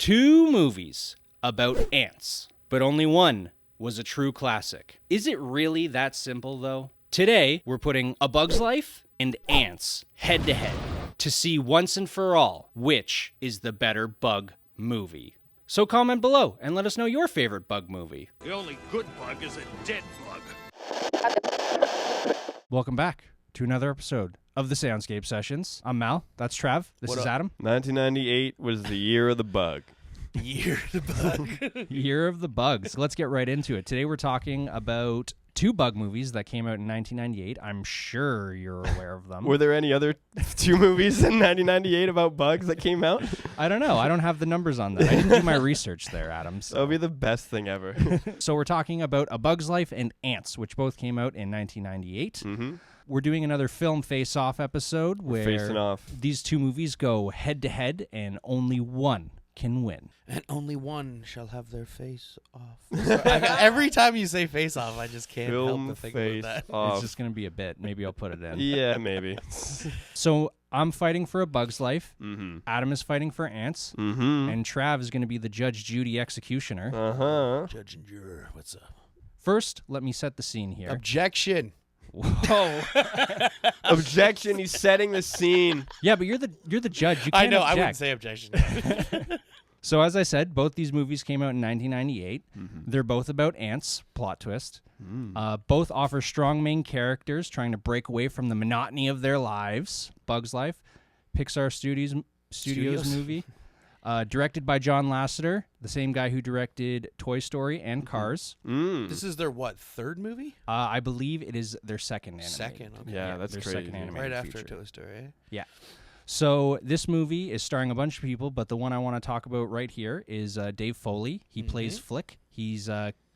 2 movies about ants, but only one was a true classic. Is it really that simple, though? Today, we're putting A Bug's Life and Ants head-to-head to see once and for all which is the better bug movie. So comment below and let us know your favorite bug movie. The only good bug is a dead bug. Welcome back to another episode of the Soundscape Sessions. I'm Mal. That's Trav. This is Adam. 1998 was the year of the bug. Year of the bug. Year of the bugs. Let's get right into it. Today we're talking about 2 bug movies that came out in 1998. I'm sure you're aware of them. Were there any other 2 movies in 1998 about bugs that came out? I don't know. I don't have the numbers on that. I didn't do my research there, Adam. So. That would be the best thing ever. So we're talking about A Bug's Life and Ants, which both came out in 1998. Mm-hmm. We're doing another film face-off episode where facing off. These 2 movies go head-to-head and only one can win. And only one shall have their face off. Every time you say face off, I just can't help but think face about that. off. It's just going to be a bit. Maybe I'll put it in. Yeah, maybe. So I'm fighting for A Bug's Life. Mm-hmm. Adam is fighting for Ants. Mm-hmm. And Trav is going to be the Judge Judy executioner. Uh-huh. Judge and juror, what's up? First, let me set the scene here. Objection. Whoa. Objection, he's setting the scene. Yeah, but you're the judge. You I can't know, object. I wouldn't say objection. So as I said, both these movies came out in 1998. Mm-hmm. They're both about ants, plot twist. Both offer strong main characters trying to break away from the monotony of their lives. Bug's Life, Pixar Studios movie. Directed by John Lasseter, the same guy who directed Toy Story and Cars. This is their, what, 3rd movie? I believe it is their second animated. Second, okay. Yeah, that's their crazy. second animated Right after feature. Toy Story, eh? Yeah. So this movie is starring a bunch of people, but the one I want to talk about right here is Dave Foley. He plays Flick. He's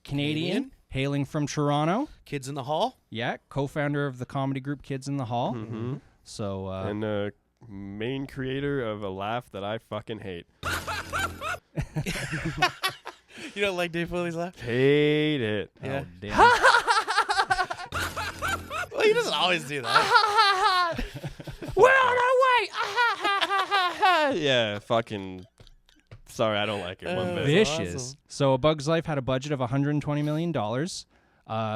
Canadian, hailing from Toronto. Kids in the Hall? Yeah, co-founder of the comedy group Kids in the Hall. Mm-hmm. So And main creator of a laugh that I fucking hate. You don't like Dave Foley's laugh? Hate it. Yeah. oh, damn. Well, he doesn't always do that. We're on our way. Yeah, fucking. Sorry, I don't like it one bit. Vicious. awesome. So A Bug's Life had a budget of $120 million.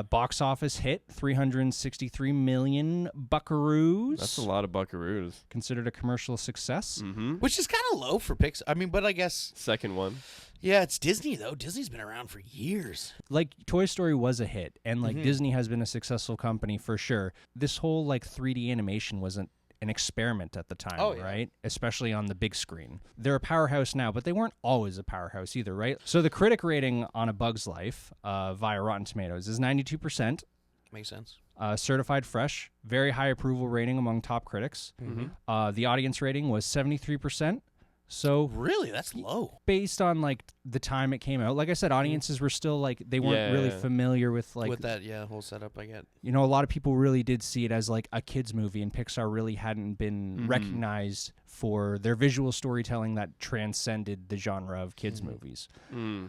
Box office hit 363 million buckaroos. That's a lot of buckaroos. Considered a commercial success. Mm-hmm. Which is kind of low for Pixar. I mean, but I guess, Second one. yeah, it's Disney, though. Disney's been around for years. Like Toy Story was a hit, and like Disney has been a successful company for sure. This whole like 3D animation wasn't an experiment at the time, Oh, yeah. right? Especially on the big screen. They're a powerhouse now, but they weren't always a powerhouse either, right? So the critic rating on A Bug's Life via Rotten Tomatoes is 92%. Makes sense. Certified fresh, very high approval rating among top critics. The audience rating was 73%. So Really? That's low. based on like the time it came out, like I said, audiences were still like they weren't really Yeah. familiar with like With that, yeah, whole setup I get. you know, a lot of people really did see it as like a kids movie, and Pixar really hadn't been recognized for their visual storytelling that transcended the genre of kids movies.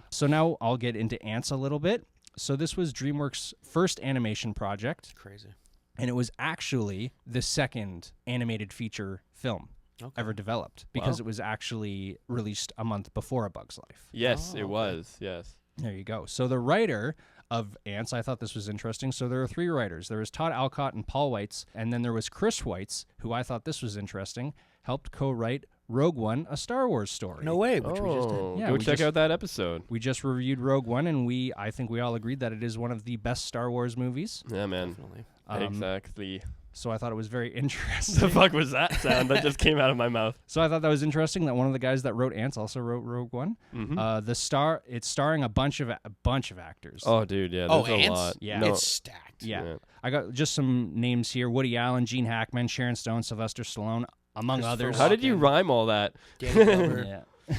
So now I'll get into Ants a little bit. So this was DreamWorks' first animation project, Crazy. and it was actually the second animated feature film ever developed because it was actually released a month before A Bug's Life. Yes, it was. Yes. There you go. So the writer of Ants, I thought this was interesting. So there were 3 writers. There was Todd Alcott and Paul Weitz, and then there was Chris Weitz, who I thought this was interesting, helped co-write Rogue One, a Star Wars story. No way, which we just did. Oh, Yeah, go we check just- out that episode. We just reviewed Rogue One, and I think we all agreed that it is one of the best Star Wars movies. Yeah, man. Definitely. Exactly. So I thought it was very interesting. The fuck was that sound that just came out of my mouth? So I thought that was interesting that one of the guys that wrote Ants also wrote Rogue One. It's starring a bunch of actors. Oh, dude, yeah, Oh, there's a Ants? lot. Yeah. No, It's stacked. Yeah. Yeah. I got just some names here: Woody Allen, Gene Hackman, Sharon Stone, Sylvester Stallone, among Christopher others. How did you rhyme all that? Danny Glover. Yeah.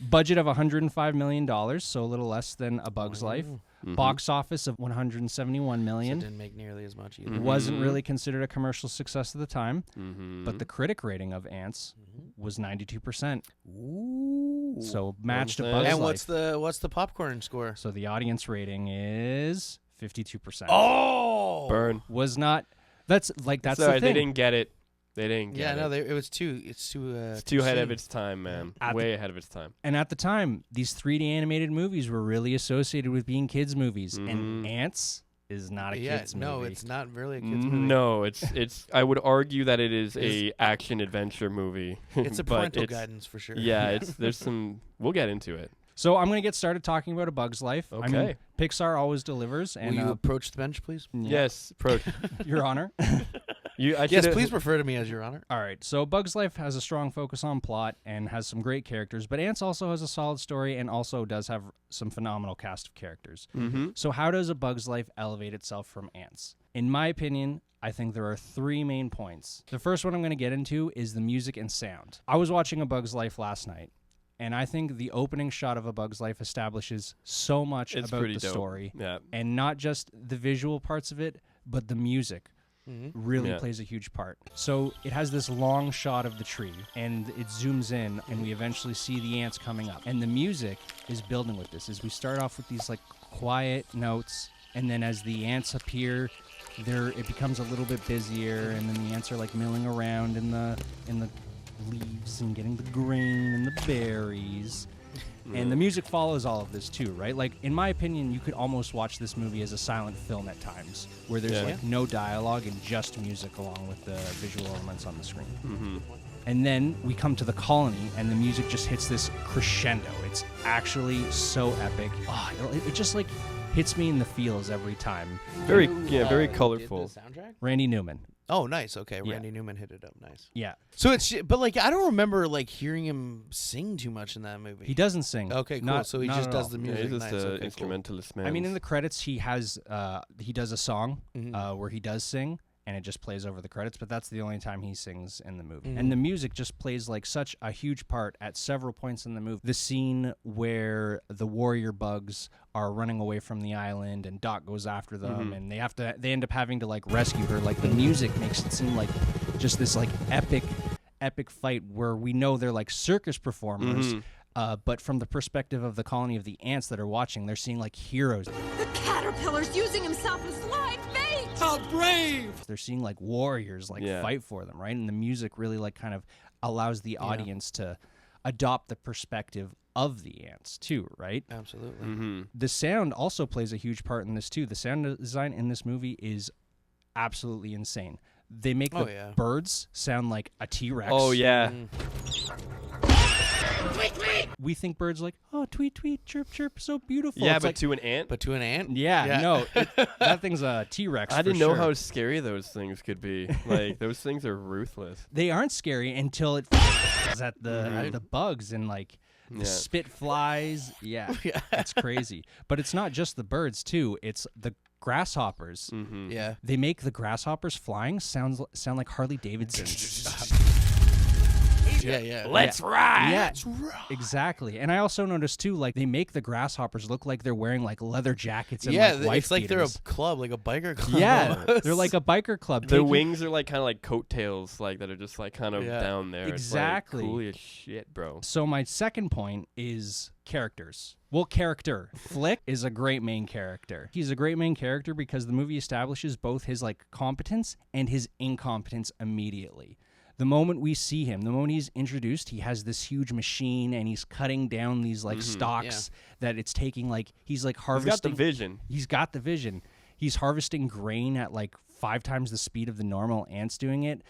Budget of $105 million, so a little less than A Bug's Life. Box office of $171 So it million. didn't make nearly as much either. Wasn't really considered a commercial success at the time, Mm-hmm. but the critic rating of Ants was 92%. Ooh. So matched A saying? Bug's And Life. what's the popcorn score? So the audience rating is 52%. Oh, Burn. Was not. That's Sorry, the thing. they didn't get it. They didn't get it. it was too. It's too. It's too ahead of its time, man. Way ahead of its time. And at the time, these 3D animated movies were really associated with being kids' movies. Mm-hmm. And Antz is not a kids' movie. No, it's not really a kids' movie. No, it's. I would argue that it is a action adventure movie. It's a parental guidance for sure. Yeah, there's some. We'll get into it. So I'm going to get started talking about A Bug's Life. Okay. I mean, Pixar always delivers. And, Will you approach the bench, please? Yes, approach. Your Honor. Yes, please refer to me as Your Honor. All right. So Bug's Life has a strong focus on plot and has some great characters, but Antz also has a solid story and also does have some phenomenal cast of characters. Mm-hmm. So how does A Bug's Life elevate itself from Antz? In my opinion, I think there are 3 main points. The first one I'm going to get into is the music and sound. I was watching A Bug's Life last night, and I think the opening shot of A Bug's Life establishes so much about the story. Yeah. And not just the visual parts of it, but the music really Yeah. plays a huge part. So it has this long shot of the tree, and it zooms in, and we eventually see the ants coming up. And the music is building with this. As we start off with these like quiet notes, and then as the ants appear, it becomes a little bit busier, and then the ants are like milling around in the leaves and getting the grain and the berries. And the music follows all of this too, right? Like, in my opinion, you could almost watch this movie as a silent film at times, where there's like no dialogue and just music along with the visual elements on the screen. Mm-hmm. And then we come to the colony, and the music just hits this crescendo. It's actually so epic. Oh, it just like hits me in the feels every time. Very colorful. Did the soundtrack? Randy Newman. Oh, nice. Okay, Yeah. Randy Newman hit it up. Nice. Yeah. So but like I don't remember like hearing him sing too much in that movie. He doesn't sing. Okay, cool. Not- So he not just at does all. the Yeah, music. he's just nice. an Okay, cool. instrumentalist, man. I mean, in the credits, he does a song Mhm. where he does sing, and it just plays over the credits, but that's the only time he sings in the movie. Mhm. And the music just plays like such a huge part at several points in the movie. The scene where the warrior bugs are running away from the island and Doc goes after them, and they end up having to like rescue her. Like, the music makes it seem like just this like epic fight where we know they're like circus performers. But from the perspective of the colony of the ants that are watching, they're seeing like heroes. The caterpillar's using himself as live bait! How brave! They're seeing like warriors like fight for them, right? And the music really like kind of allows the audience to adopt the perspective of the ants too, right? Absolutely. Mm-hmm. The sound also plays a huge part in this too. The sound design in this movie is absolutely insane. They make the birds sound like a T-Rex. Oh yeah. Tweet, tweet! We think birds like, oh, tweet, tweet, chirp, chirp, so beautiful. Yeah, It's but like, to an ant. But to an ant? yeah, no, that thing's a T-Rex. I for didn't know sure. how scary those things could be. Like, those things are ruthless. They aren't scary until it is at the bugs and like the spit flies. Yeah, it's crazy. But it's not just the birds too. It's the grasshoppers. Mm-hmm. Yeah. They make the grasshoppers flying sound like Harley Davidson. Yeah. Let's ride. Yeah, exactly. And I also noticed too, like, they make the grasshoppers look like they're wearing like leather jackets and like wife it's like they're a beaters. club, like a biker club. Yeah, almost. they're like a biker club. The wings are like kind of like coattails, like that are just like kind of down there. Exactly. It's like, cool as shit, bro. So my second point is characters. Well, character. Flick is a great main character. He's a great main character because the movie establishes both his like competence and his incompetence immediately. The moment we see him, the moment he's introduced, he has this huge machine and he's cutting down these like stalks that it's taking like he's like harvesting. He's got the vision. He's got the vision. He's harvesting grain at like 5 times the speed of the normal ants doing it.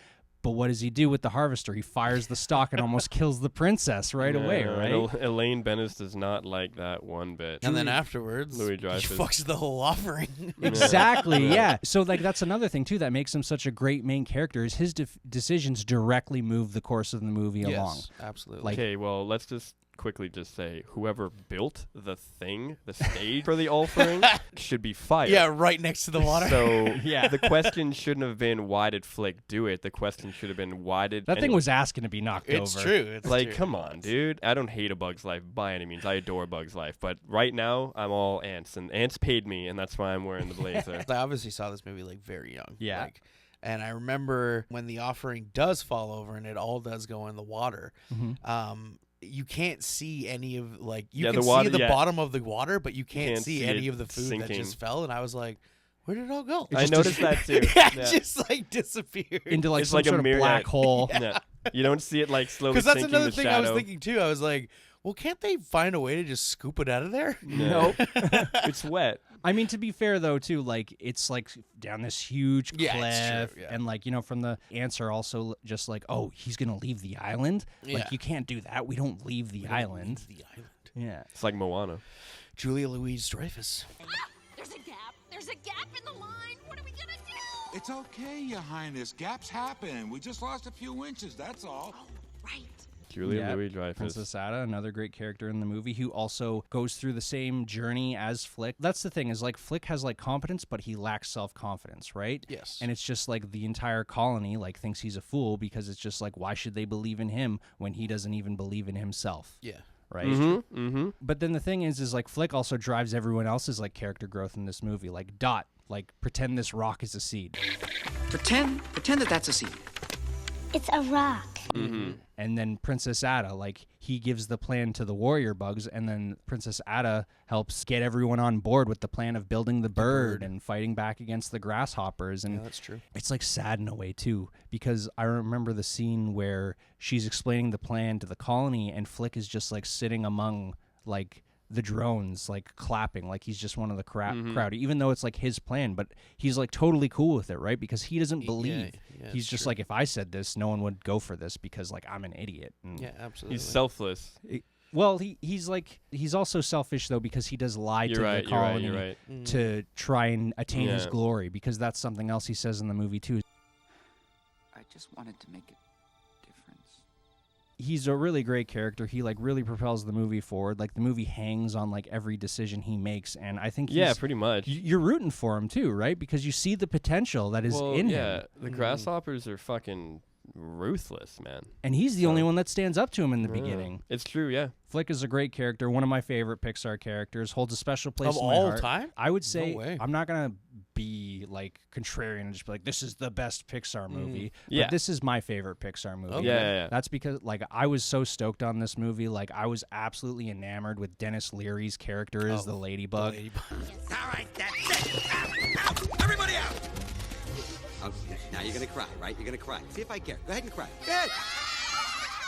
But what does he do with the harvester? He fires the stalk and almost kills the princess right away, right? Elaine Bennis does not like that one bit. And then afterwards, Louis he Dreyfus fucks the whole offering. Exactly, yeah. So like that's another thing too that makes him such a great main character is his decisions directly move the course of the movie along. Yes, absolutely. Like- Okay, well, let's just quickly just say whoever built the stage for the offering should be fired. Yeah, right next to the water. So Yeah. the question shouldn't have been why did Flick do it? The question should have been why did That thing anyone- was asking to be knocked It's over. true. It's like, true. come on, dude. I don't hate A Bug's Life by any means. I adore Bug's Life. But right now, I'm all ants. And ants paid me, and that's why I'm wearing the blazer. I obviously saw this movie like very young. Yeah. Like, and I remember when the offering does fall over and it all does go in the water. You can't see any of like you Yeah, can the water- see the yeah. bottom of the water, but you can't Can't see see any it of the food that sinking. just fell. And I was like, Where did it all go? I noticed that too. Yeah, Yeah. it just like disappeared. Into like It's some like a sort of mirror- black hole. Yeah. You don't see it like slowly Because that's sinking another the thing shadow. I was thinking too. I was like, well, can't they find a way to just scoop it out of there? Nope. It's wet. I mean, to be fair though, too, like it's like down this huge cliff, Yeah, it's true, yeah. and like from the ants are also just like, oh, he's gonna leave the island. Yeah. Like you can't do that. We don't leave the island. The island. Yeah. It's like Moana. Julia Louis-Dreyfus. There's a gap. There's a gap in the line. What are we gonna do? It's okay, Your Highness. Gaps happen. We just lost a few inches, that's all. Oh, right. Julia Yep. Louis-Dreyfus. Princess Ada, another great character in the movie who also goes through the same journey as Flick. That's the thing is like Flick has like competence, but he lacks self-confidence, right? Yes. And it's just like the entire colony like thinks he's a fool because it's just like why should they believe in him when he doesn't even believe in himself? Yeah. Right. Mm-hmm. But then the thing is like Flick also drives everyone else's like character growth in this movie. Like Dot, like pretend this rock is a seed. Pretend that that's a seed. It's a rock. And then Princess Ada, like he gives the plan to the warrior bugs, and then Princess Ada helps get everyone on board with the plan of building the bird and fighting back against the grasshoppers. And Yeah, that's true. it's like sad in a way too, because I remember the scene where she's explaining the plan to the colony, and Flick is just like sitting among like the drones, like clapping, like he's just one of the crowd, even though it's like his plan, but he's like totally cool with it, right? Because he doesn't believe. yeah, He's it's just true. like, if I said this, no one would go for this because like I'm an idiot. And Yeah, absolutely. He's selfless. well, he's also selfish though because he does lie to the colony You're right. to try and attain his Yeah. glory, because that's something else he says in the movie too. I just wanted to make a difference. He's a really great character. He like really propels the movie forward. Like the movie hangs on like every decision he makes, and I think Yeah, he's, pretty much. you're rooting for him too, right? Because you see the potential that is in him, the grasshoppers are fucking ruthless, man. and he's the only one that stands up to him in the beginning. It's true, yeah. Flick is a great character, one of my favorite Pixar characters, holds a special place Of in my all heart. time? I would say way. I'm not gonna be like contrarian and just be like this is the best Pixar movie. Yeah. But this is my favorite Pixar movie. Okay. Yeah. That's because like I was so stoked on this movie. Like I was absolutely enamored with Dennis Leary's character as the ladybug. All right, that's it. Out. Everybody out. Okay, now you're gonna cry, right? You're gonna cry. See if I care. Go ahead and cry. Go ahead.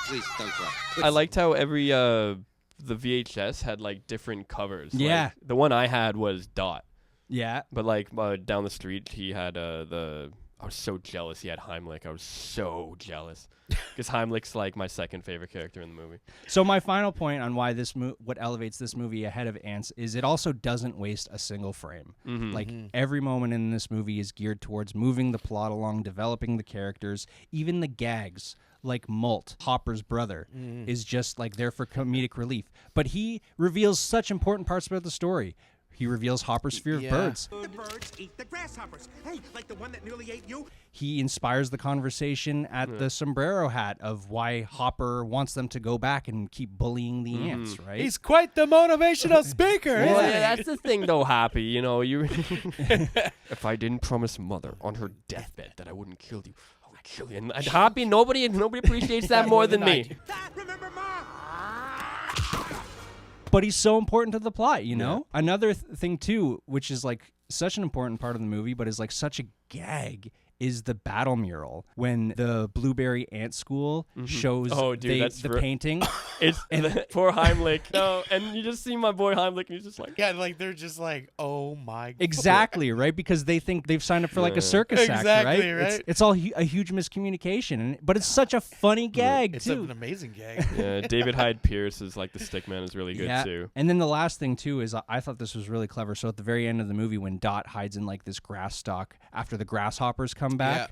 Please don't cry. I liked how every the VHS had like different covers. Yeah. Like, the one I had was Dot, Yeah. but like down the street he had the. I was so jealous he had Heimlich. I was so jealous because Heimlich's like my second favorite character in the movie. So my final point on why what elevates this movie ahead of Antz is it also doesn't waste a single frame. Like every moment in this movie is geared towards moving the plot along, developing the characters, even the gags. Like Molt, Hopper's brother, is just like there for comedic relief. But he reveals such important parts about the story. He reveals Hopper's fear of birds. The birds eat the grasshoppers. Hey, like the one that nearly ate you? He inspires the conversation at the sombrero hat of why Hopper wants them to go back and keep bullying the ants, right? He's quite the motivational speaker. Well, isn't he? yeah, that's the thing, though, Happy. You know, you. If I didn't promise Mother on her deathbed that I wouldn't kill you, I would kill you. And Happy, nobody appreciates that more than me. Remember, Mom? But he's so important to the plot, you know? Another thing, too, which is like such an important part of the movie, but is like such a gag, is the battle mural when the Blueberry Ant School shows the painting. It's poor Heimlich. No, and you just see my boy Heimlich, and he's just like, Yeah, like they're just like, oh my. Exactly, right? Because they think they've signed up for like a circus act, Exactly, right? right. It's all a huge miscommunication, but it's such a funny gag, It's too. an amazing gag. yeah, David Hyde Pierce is like the stickman is really good too. And then the last thing too is I thought this was really clever. So at the very end of the movie, when Dot hides in like this grass stalk after the grasshoppers come back,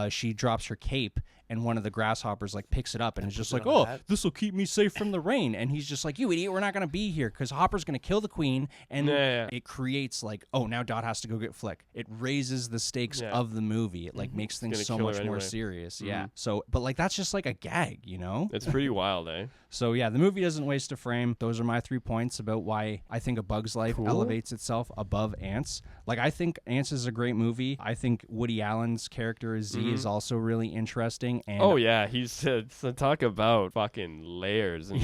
she drops her cape, and one of the grasshoppers like picks it up and is just like, it on a "Oh, hat." this will keep me safe from the rain." And he's just like, "You idiot, we're not gonna be here because Hopper's gonna kill the queen." And it creates like, oh, now Dot has to go get Flick. It raises the stakes of the movie. It like makes things gonna so kill her much more anyway. serious. Yeah. So, but like that's just like a gag, you know? It's pretty wild, eh? So yeah, the movie doesn't waste a frame. Those are my 3 points about why I think A Bug's Life elevates itself above Antz. Like I think Antz is a great movie. I think Woody Allen's character as Z is also really interesting. acting and Oh yeah, he's so talk about fucking layers and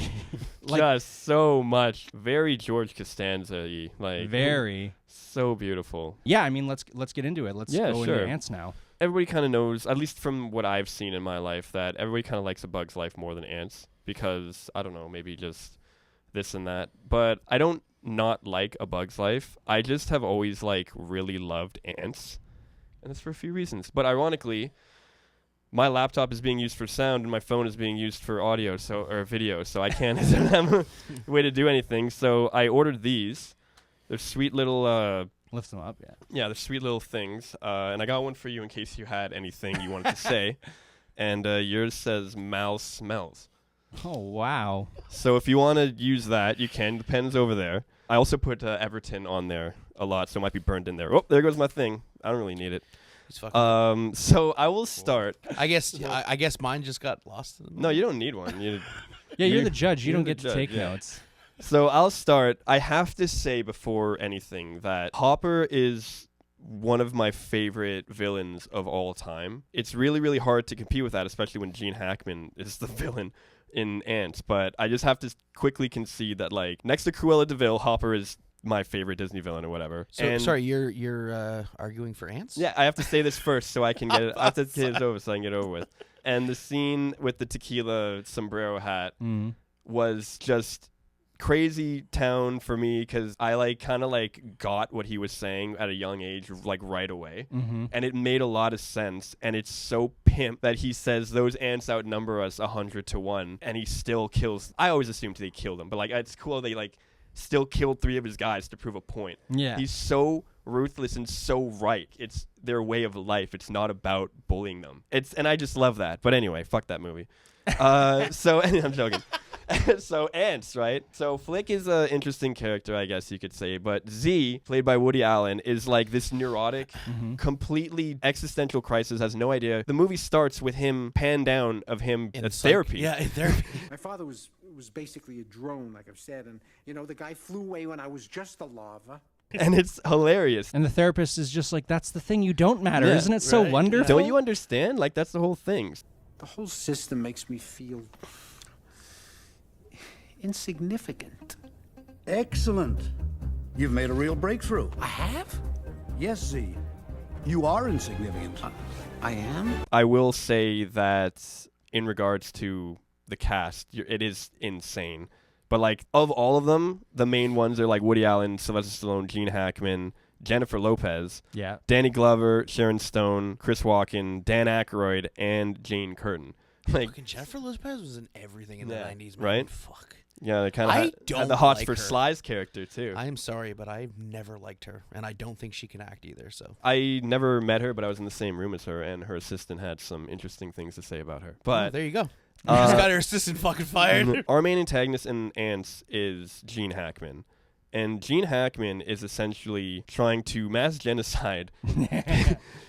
Like- just so much. Very George Costanza-y, like very. so beautiful. Yeah, I mean, let's get into it. Let's Yeah, go sure. into Antz now. Everybody kind of knows, at least from what I've seen in my life, that everybody kind of likes A Bug's Life more than Antz because I don't know, maybe just this and that. But I don't not like A Bug's Life. I just have always like really loved Antz, and it's for a few reasons. But ironically, my laptop is being used for sound and my phone is being used for audio, or video, so I can't have a way to do anything. So I ordered these. They're sweet little Lift them up, yeah. yeah, they're sweet little things. And I got one for you in case you had anything you wanted to say. And yours says Mal smells. Oh, wow. So if you want to use that, you can. The pen's over there. I also put Everton on there a lot, so it might be burned in there. Oh, there goes my thing. I don't really need it. So I will start. I guess mine just got lost. No, you don't need one. Yeah, you're the judge. You you're don't the get to judge, take yeah. notes. So I'll start. I have to say before anything that Hopper is one of my favorite villains of all time. It's really, really hard to compete with that, especially when Gene Hackman is the villain in Antz. But I just have to quickly concede that, like, next to Cruella de Vil, Hopper is my favorite Disney villain or whatever. So And sorry, you're arguing for Antz? yeah, I have to say this first so I can get it. I have to get it over so I can get it over with. And the scene with the tequila sombrero hat was just crazy town for me because I like kind of like got what he was saying at a young age, like right away, and it made a lot of sense. And it's so pimp that he says those ants outnumber us 100-1, and he still kills. I always assumed they killed him, but like it's cool they like still killed 3 of his guys to prove a point. Yeah. He's so ruthless and so right. It's their way of life. It's not about bullying them. And I just love that. But anyway, fuck that movie. So I'm joking. So Antz, right? So Flick is an interesting character, I guess you could say. But Z, played by Woody Allen, is like this neurotic, completely existential crisis, has no idea. The movie starts with him pan down of him at therapy. Yeah, in therapy. My father was basically a drone, like I've said, and the guy flew away when I was just a larva. And it's hilarious. And the therapist is just like, that's the thing, you don't matter. Yeah, Isn't it so right. wonderful? Don't you understand? Like, that's the whole thing. The whole system makes me feel insignificant. Excellent. You've made a real breakthrough. I have? Yes, Z. You are insignificant. I am? I will say that in regards to the cast, it is insane. But like of all of them, the main ones are like Woody Allen, Sylvester Stallone, Gene Hackman, Jennifer Lopez, Yeah. Danny Glover, Sharon Stone, Chris Walken, Dan Aykroyd, and Jane Curtin. Like, Fucking Jennifer Lopez was in everything in the Yeah, 90s, man. right? Fuck. yeah, they kind I of had don't the hots like for her. Sly's character too. I am sorry, but I've never liked her, and I don't think she can act either. So I never met her, but I was in the same room as her, and her assistant had some interesting things to say about her. oh, But there you go. You just got her assistant fucking fired. our main antagonist in Antz is Gene Hackman. And Gene Hackman is essentially trying to mass genocide.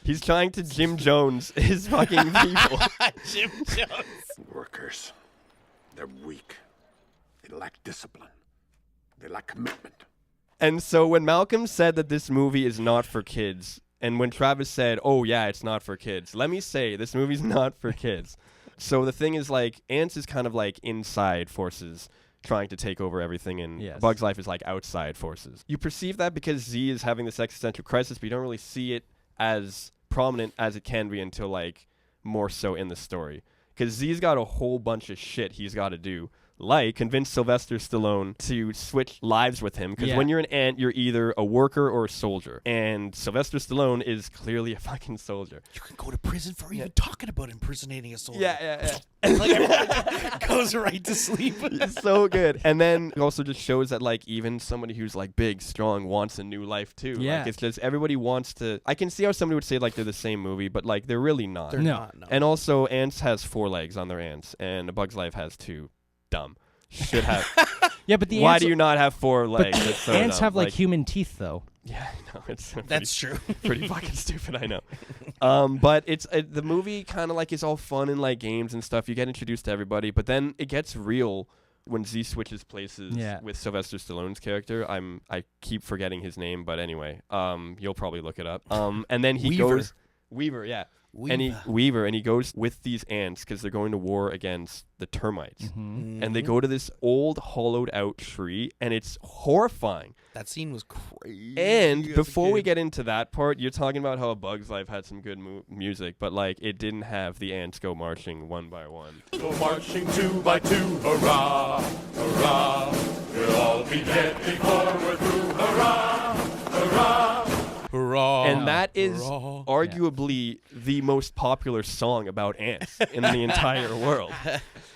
He's trying to Jim Jones his fucking people. Jim Jones. Workers, they're weak. They lack discipline. They lack commitment. And so when Malcolm said that this movie is not for kids, and when Travis said, oh yeah, it's not for kids, let me say, this movie's not for kids. So the thing is, like, Antz is kind of like inside forces trying to take over everything, and Yes. Bug's Life is like outside forces. You perceive that because Z is having this existential crisis, but you don't really see it as prominent as it can be until, like, more so in the story. Because Z's got a whole bunch of shit he's got to do, like convince Sylvester Stallone to switch lives with him. Because when you're an ant, you're either a worker or a soldier. And Sylvester Stallone is clearly a fucking soldier. You can go to prison for even talking about impersonating a soldier. Yeah. Like everyone goes right to sleep. It's so good. And then it also just shows that, like, even somebody who's, like, big, strong wants a new life, too. Yeah. Like, it's just everybody wants to... I can see how somebody would say, like, they're the same movie, but, like, they're really not. They're not, no. And also, Antz has 4 legs on their ants, and A Bug's Life has 2. Dumb. Should have... Yeah, but the Why ants, do you not have 4 but legs? That's so ants dumb. have like human teeth, though. Yeah, I know. It's That's true. pretty fucking stupid, I know. But it's the movie kind of like is all fun and like games and stuff. You get introduced to everybody, but then it gets real when Z switches places with Sylvester Stallone's character. I keep forgetting his name, but anyway, you'll probably look it up. And then he Weaver. goes Weaver, yeah. Weaver, and he goes with these ants because they're going to war against the termites. And they go to this old hollowed out tree, and it's horrifying. That scene was crazy. And before we get into that part, you're talking about how A Bug's Life had some good music, but like it didn't have the ants go marching one by one. Go marching 2 by 2, hurrah, hurrah. We'll all be dead before we're through, hurrah, hurrah. Hurrah. And that is arguably the most popular song about ants in the entire world.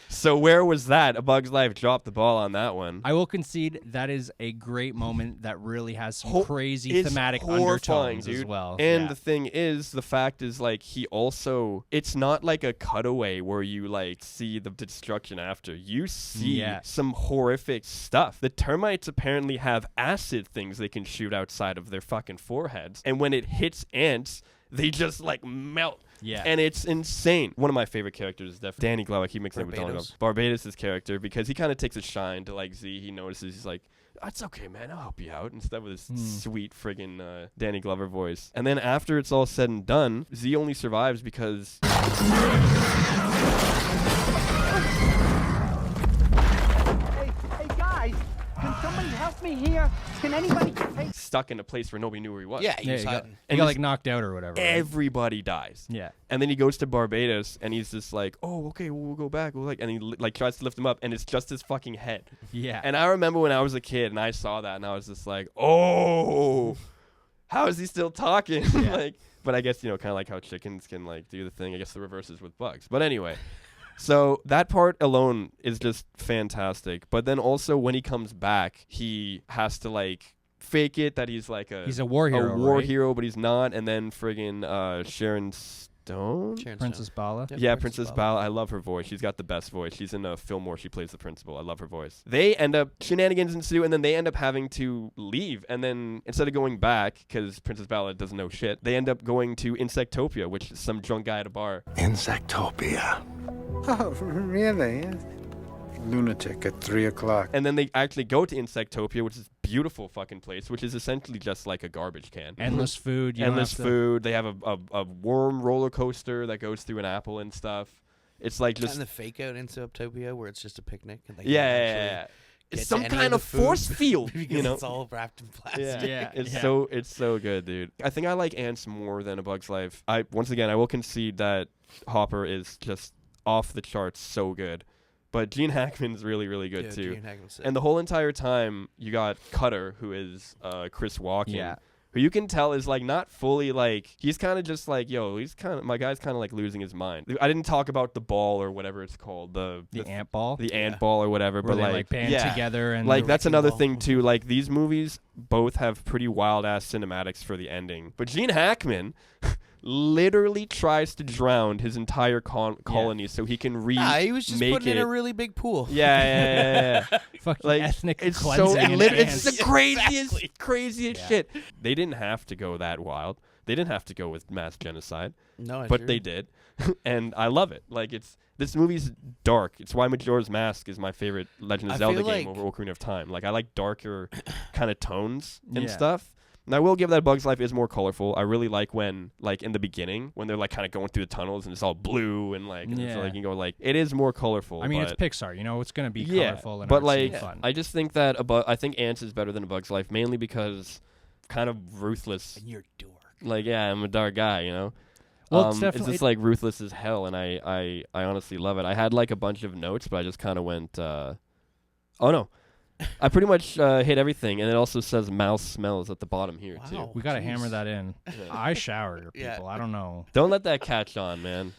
So where was that? A Bug's Life dropped the ball on that one. I will concede that is a great moment that really has some crazy thematic horrifying, undertones dude. as well. And the thing is, the fact is, like, he also, it's not like a cutaway where you like see the destruction after. You see some horrific stuff. The termites apparently have acid things they can shoot outside of their fucking foreheads. And when it hits ants, they just like melt. Yeah. And it's insane. One of my favorite characters is definitely Danny Glover. He makes it with Donald Glover. Barbados' character, because he kind of takes a shine to like Z. He notices, he's like, "It's okay, man. I'll help you out." And stuff with his sweet friggin' Danny Glover voice. And then after it's all said and done, Z only survives because Hey guys, can somebody help me here? Can anybody? Hey. Stuck in a place where nobody knew where he was. Yeah, he got like knocked out or whatever. Everybody dies. Yeah. And then he goes to Barbados, and he's just like, "Oh, okay, we'll go back." And he like tries to lift him up, and it's just his fucking head. Yeah. And I remember when I was a kid, and I saw that, and I was just like, "Oh, how is he still talking?" Like, but I guess, you know, kind of like how chickens can like do the thing. I guess the reverse is with bugs. But anyway. So that part alone is just fantastic. But then also when he comes back, he has to like fake it that he's like he's a war hero, hero, but he's not. And then friggin' Sharon Stone? Princess Bala. Yeah, Princess Bala. I love her voice. She's got the best voice. She's in Fillmore. She plays the principal. I love her voice. They end up, shenanigans ensue, and then they end up having to leave. And then instead of going back, because Princess Bala doesn't know shit, they end up going to Insectopia, which is some drunk guy at a bar. Insectopia. Oh, really? Lunatic at 3 o'clock. And then they actually go to Insectopia, which is a beautiful fucking place, which is essentially just like a garbage can. Endless food. Endless food. They have a worm roller coaster that goes through an apple and stuff. It's like just... And the fake out Insectopia where it's just a picnic. And they yeah. It's some kind of force field, you know? It's all wrapped in plastic. Yeah. It's so good, dude. I think I like Ants more than A Bug's Life. Once again, I will concede that Hopper is just off the charts so good. But Gene Hackman's really, really good too. Gene Hackman's sick. And the whole entire time, you got Cutter, who is Chris Walken, who you can tell is like not fully like, he's kind of just like, yo, my guy's kind of like losing his mind. I didn't talk about the ball or whatever it's called, the ant ball, the ant ball or whatever, where but they like band together and like that's another thing too. Like these movies both have pretty wild ass cinematics for the ending, but Gene Hackman literally tries to drown his entire colony so he can he was just putting in a really big pool. Yeah. Fucking like, ethnic it's cleansing. It's the craziest shit. They didn't have to go that wild. They didn't have to go with mass genocide. No, but they did, and I love it. Like this movie's dark. It's why Majora's Mask is my favorite Legend of Zelda game over Ocarina of Time. Like I like darker kind of tones and stuff. And I will give that Bug's Life is more colorful. I really like when, like, in the beginning, when they're, like, kind of going through the tunnels and it's all blue and, like, and it's like, you go, like, it is more colorful. I mean, it's Pixar, you know, it's going to be colorful and fun. I just think that, I think Ants is better than A Bug's Life, mainly because kind of ruthless. And you're a dork. Like, yeah, I'm a dark guy, you know? Well, it's just, like, ruthless as hell, and I honestly love it. I had, like, a bunch of notes, but I just kind of went, oh, no. I pretty much hit everything, and it also says mouse smells at the bottom here, too. We got to hammer that in. I shower, people. I don't know. Don't let that catch on, man.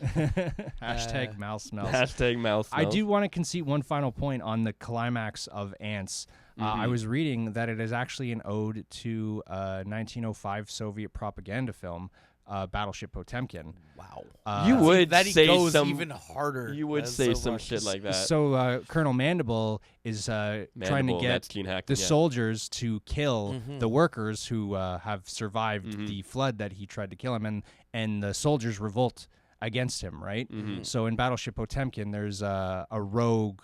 Hashtag mouse smells. Hashtag mouse smells. I do want to concede one final point on the climax of Ants. I was reading that it is actually an ode to a 1905 Soviet propaganda film, Battleship Potemkin. Wow. You would that say goes some even harder. You would say some shit like that. So Colonel Mandible is trying to get the soldiers to kill the workers who have survived the flood that he tried to kill him, and the soldiers revolt against him, right? So in Battleship Potemkin, there's a rogue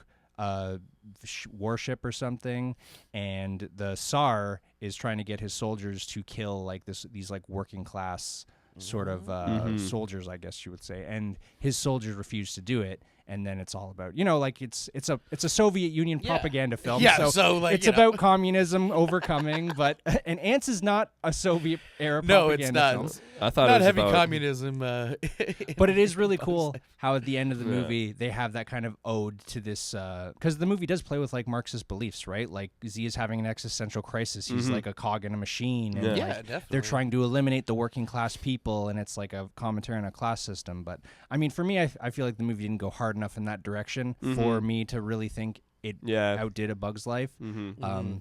warship or something, and the Tsar is trying to get his soldiers to kill like these like working class sort of soldiers, I guess you would say, and his soldiers refuse to do it. And then it's all about, like it's a Soviet Union propaganda film. Yeah, so like, it's about communism overcoming, but and Antz is not a Soviet era No, propaganda it's film. not. I thought Not it was heavy about communism. But it is really cool how at the end of the movie they have that kind of ode to this, because the movie does play with like Marxist beliefs, right? Like Z is having an existential crisis. He's like a cog in a machine, and Yeah, like, definitely. they're trying to eliminate the working class people, and it's like a commentary on a class system. But I mean, for me, I feel like the movie didn't go hard enough in that direction for me to really think it outdid A Bug's Life.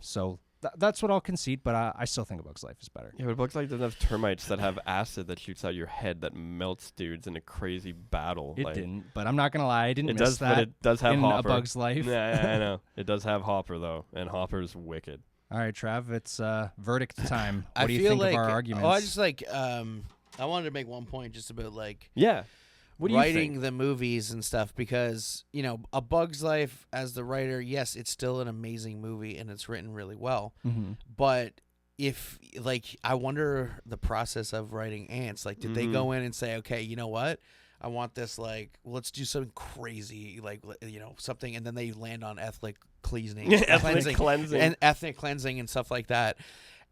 So that's what I'll concede, but I still think A Bug's Life is better. Yeah, but Bugs Life doesn't have termites that have acid that shoots out your head that melts dudes in a crazy battle. It didn't, but I'm not gonna lie, I didn't It miss does, that. but it does have in Hopper. A Bug's Life. Yeah, I know. It does have Hopper though, and Hopper's wicked. All right, Trav, it's verdict time. What I do you feel think like, of our arguments? Oh, I just like I wanted to make one point just about like Yeah. What do you writing think? the movies and stuff, because A Bug's Life, as the writer, yes, it's still an amazing movie and it's written really well. But if I wonder the process of writing Antz. Like, did they go in and say, okay, you know what? I want this, let's do something crazy, something, and then they land on ethnic cleansing, Ethnic cleansing. and ethnic cleansing and stuff like that.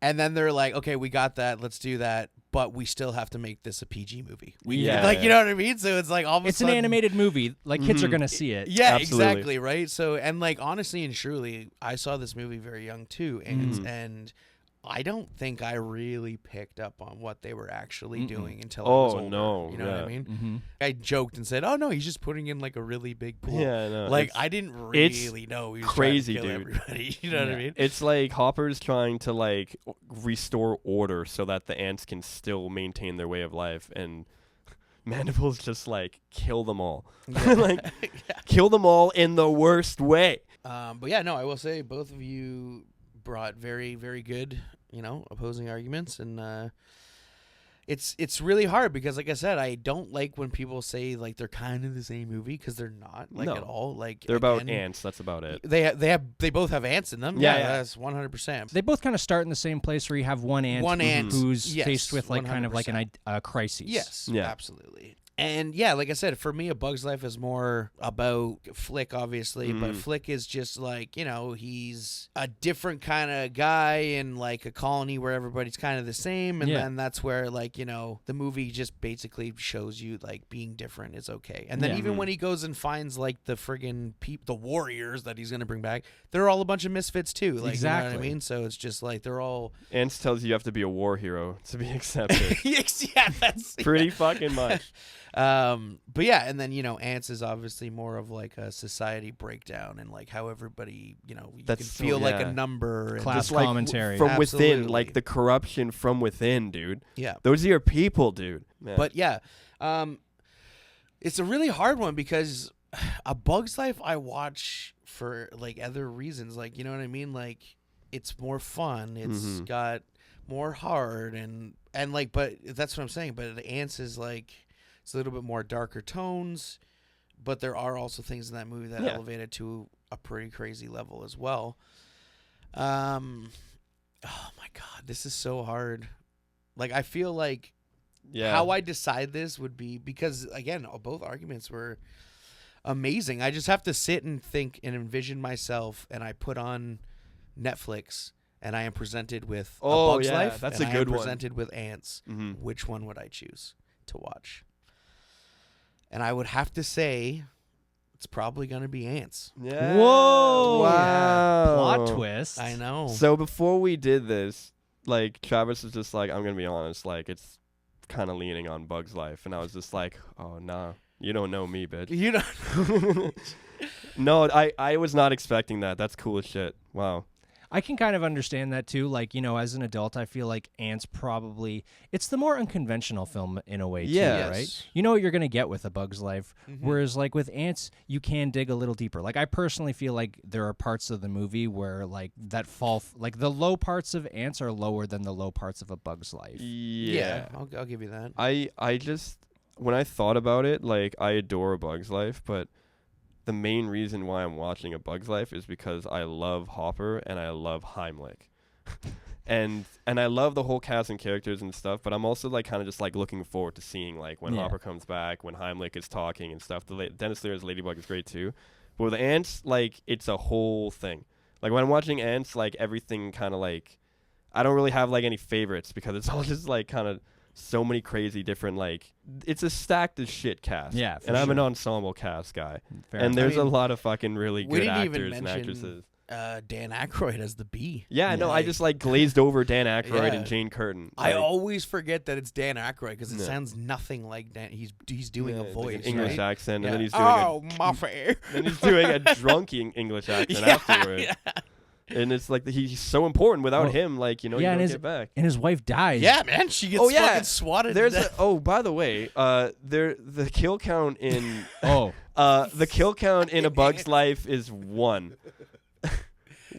And then they're like, okay, we got that, let's do that, but we still have to make this a PG movie. You know what I mean? So it's like all of a it's sudden, an animated movie. Like, kids are gonna see it. Yeah, Absolutely. exactly, right? So, and honestly and truly, I saw this movie very young too, and I don't think I really picked up on what they were actually doing until I was older. No, you know what I mean? I joked and said, "Oh no, he's just putting in a really big pool." Yeah, no. I didn't really know he was crazy, trying to kill dude. everybody. You know what I mean? It's like Hopper's trying to restore order so that the ants can still maintain their way of life, and Mandible's just kill them all, kill them all in the worst way. But yeah, no, I will say both of you brought very, very good, opposing arguments, and it's really hard because, like I said, I don't like when people say they're kind of the same movie, because they're not at all. They're about ants. That's about it. They both have ants in them. Yeah. That's 100%. They both kind of start in the same place where you have one ant who's yes, faced with kind of 100%. a crisis. Yes, Yeah. absolutely. And yeah, like I said, for me, A Bug's Life is more about Flick, obviously, but Flick is just he's a different kind of guy in a colony where everybody's kind of the same, and then that's where the movie just basically shows you being different is okay. And then even when he goes and finds the friggin' the warriors that he's gonna bring back, they're all a bunch of misfits too. Exactly. You know what I mean? So it's just they're all Ants tells you have to be a war hero to be accepted. yeah, that's Pretty fucking much. But yeah, and then Antz is obviously more of a society breakdown and how everybody you That's can feel like yeah. a number and Class Just, commentary. from within, Absolutely. the corruption from within, dude. Yeah. Those are your people, dude. Man. But yeah, it's a really hard one because A Bug's Life I watch for other reasons, you know what I mean, it's more fun, it's got more hard and but that's what I'm saying. But the Antz is it's a little bit more darker tones, but there are also things in that movie that elevate it to a pretty crazy level as well. Oh my God, this is so hard. I feel how I decide this would be, because again, both arguments were amazing. I just have to sit and think and envision myself, and I put on Netflix and I am presented with A Bug's Life. That's and a I good am one. presented with Antz. Which one would I choose to watch? And I would have to say it's probably going to be Antz. Yeah. Whoa! Wow. Plot twist. I know. So before we did this, Travis was just I'm gonna be honest, it's kind of leaning on Bug's Life, and I was just oh nah, you don't know me, bitch. You don't. No, I was not expecting that. That's cool as shit. Wow. I can kind of understand that too. As an adult, I feel like Antz it's the more unconventional film in a way too, Yeah. right? Yes. You know what you're going to get with A Bug's Life, whereas with Antz, you can dig a little deeper. I personally feel there are parts of the movie where that fall, the low parts of Antz are lower than the low parts of A Bug's Life. Yeah. I'll give you that. I just, when I thought about it, I adore A Bug's Life, but the main reason why I'm watching A Bug's Life is because I love Hopper and I love Heimlich. And I love the whole cast and characters and stuff, but I'm also like kind of just like looking forward to seeing like when Hopper comes back, when Heimlich is talking and stuff. Dennis Leary's Ladybug is great too. But with the Antz, like it's a whole thing. Like when I'm watching Antz, like everything kind of like, I don't really have like any favorites because it's all just like kind of so many crazy different, like it's a stacked as shit cast. Yeah, and I'm an ensemble cast guy. And there's a lot of fucking really good actors and actresses. Dan Aykroyd as the Bee. Yeah, no, I just like glazed over Dan Aykroyd and Jane Curtin. I always forget that it's Dan Aykroyd because it sounds nothing like Dan. He's doing a voice, like an English accent, and then he's doing Muffy. Then he's doing a drunk English accent afterwards. Yeah. And it's like he's so important. Without him, like, you know, you don't get back. And his wife dies. Yeah, man, she gets fucking swatted. By the way, the kill count in the kill count in A Bug's Life is 1.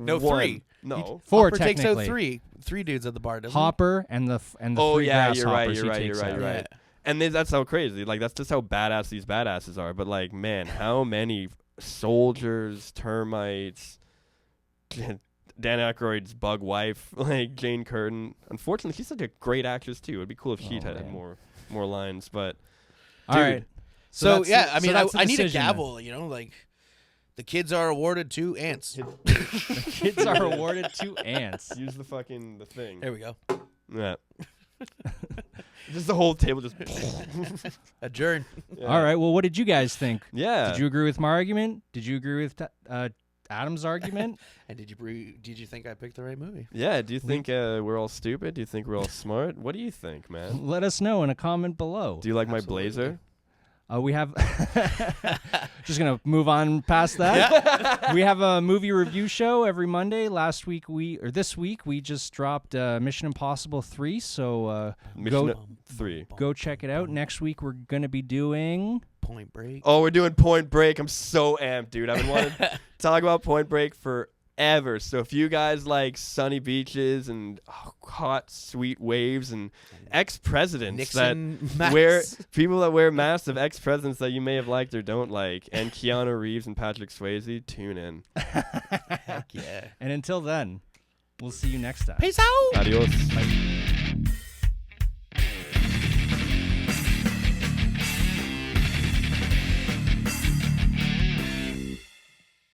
No, 3. No, 4 Hopper takes out technically. three dudes at the bar. Doesn't Hopper and the three grasshoppers you're he takes out. right. And that's how crazy. Like that's just how badass these badasses are. But like, man, how many soldiers, termites, Dan Aykroyd's bug wife, like Jane Curtin. Unfortunately, she's such a great actress too. It'd be cool if she'd had more lines. But all right. So yeah, I mean, I need a gavel. You know, like. The kids are awarded 2 ants. The kids are awarded 2 ants. Use the thing. There we go. Yeah. Just the whole table just adjourn. Yeah. All right. Well, what did you guys think? Yeah. Did you agree with my argument? Did you agree with Adam's argument? And did you think I picked the right movie? Yeah. Do you think we're all stupid? Do you think we're all smart? What do you think, man? Let us know in a comment below. Do you like my blazer? We have just gonna move on past that. We have a movie review show every Monday. This week we just dropped Mission Impossible 3. So go check it out. Next week we're gonna be doing Point Break. Oh, we're doing Point Break. I'm so amped, dude. I've been wanting to talk about Point Break forever. So if you guys like sunny beaches and hot, sweet waves and ex-presidents people that wear masks of ex-presidents that you may have liked or don't like, and Keanu Reeves and Patrick Swayze, tune in. Heck yeah. And until then, we'll see you next time. Peace out. Adios. Bye.